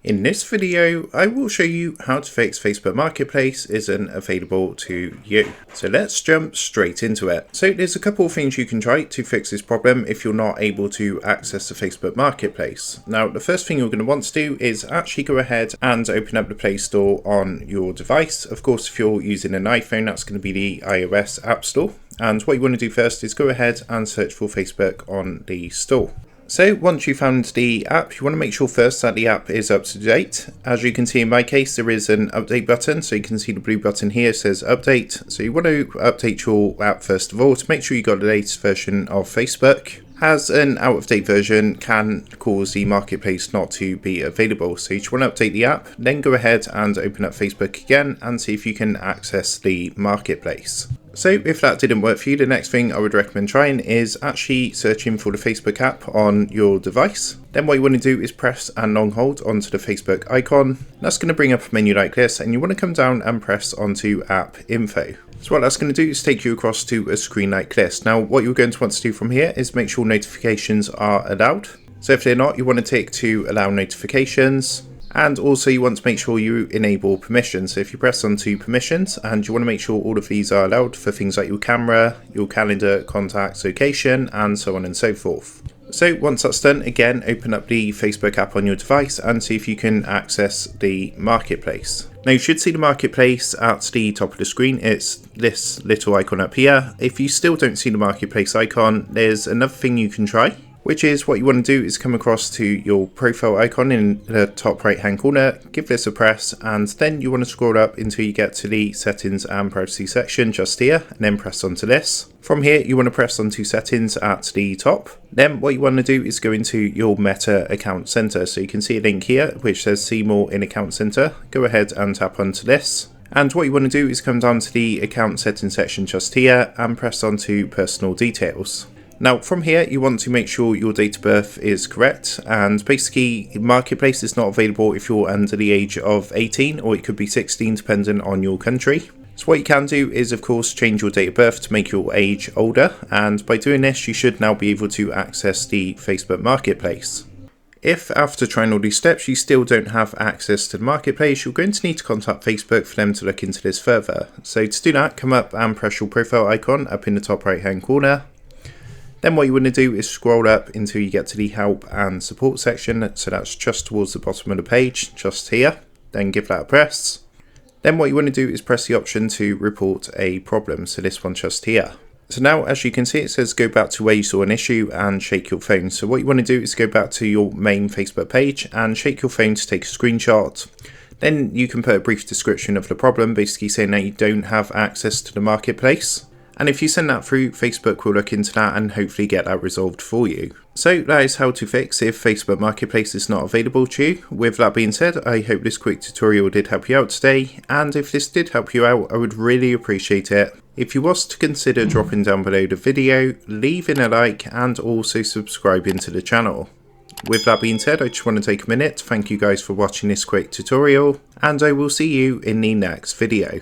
In this video, I will show you how to fix Facebook Marketplace isn't available to you. So let's jump straight into it. So there's a couple of things you can try to fix this problem if you're not able to access the Facebook Marketplace. Now, the first thing you're going to want to do is actually go ahead and open up the Play Store on your device. Of course, if you're using an iPhone, that's going to be the iOS App Store. And what you want to do first is go ahead and search for Facebook on the store. So once you've found the app, you want to make sure first that the app is up to date. As you can see in my case, there is an update button. So you can see the blue button here says update. So you want to update your app first of all to make sure you got the latest version of Facebook. As an out-of-date version can cause the marketplace not to be available. So you just want to update the app, then go ahead and open up Facebook again and see if you can access the marketplace. So if that didn't work for you, the next thing I would recommend trying is actually searching for the Facebook app on your device. Then what you want to do is press and long hold onto the Facebook icon. That's going to bring up a menu like this, and you want to come down and press onto app info. So what that's going to do is take you across to a screen like this. Now what you're going to want to do from here is make sure notifications are allowed. So if they're not, you want to tick to allow notifications. And also you want to make sure you enable permissions. So if you press onto permissions, and you want to make sure all of these are allowed for things like your camera, your calendar, contacts, location, and so on and so forth. So once that's done, again, open up the Facebook app on your device and see if you can access the marketplace. Now you should see the marketplace at the top of the screen. It's this little icon up here. If you still don't see the marketplace icon, there's another thing you can try, which is what you want to do is come across to your profile icon in the top right hand corner, give this a press, and then you want to scroll up until you get to the settings and privacy section just here, and then press onto this. From here you want to press onto settings at the top. Then what you want to do is go into your Meta account center. So you can see a link here which says see more in account center. Go ahead and tap onto this. And what you want to do is come down to the account settings section just here and press onto personal details. Now from here you want to make sure your date of birth is correct, and basically Marketplace is not available if you're under the age of 18, or it could be 16 depending on your country. So what you can do is of course change your date of birth to make your age older, and by doing this you should now be able to access the Facebook Marketplace. If after trying all these steps you still don't have access to the marketplace, you're going to need to contact Facebook for them to look into this further. So to do that, come up and press your profile icon up in the top right hand corner. Then what you want to do is scroll up until you get to the help and support section. So that's just towards the bottom of the page, just here. Then give that a press. Then what you want to do is press the option to report a problem. So this one just here. So now as you can see, it says go back to where you saw an issue and shake your phone. So what you want to do is go back to your main Facebook page and shake your phone to take a screenshot. Then you can put a brief description of the problem, basically saying that you don't have access to the marketplace. And if you send that through, Facebook will look into that and hopefully get that resolved for you. So that is how to fix if Facebook Marketplace is not available to you. With that being said, I hope this quick tutorial did help you out today. And if this did help you out, I would really appreciate it if you was to consider dropping down below the video, leaving a like, and also subscribing to the channel. With that being said, I just want to take a minute to thank you guys for watching this quick tutorial, and I will see you in the next video.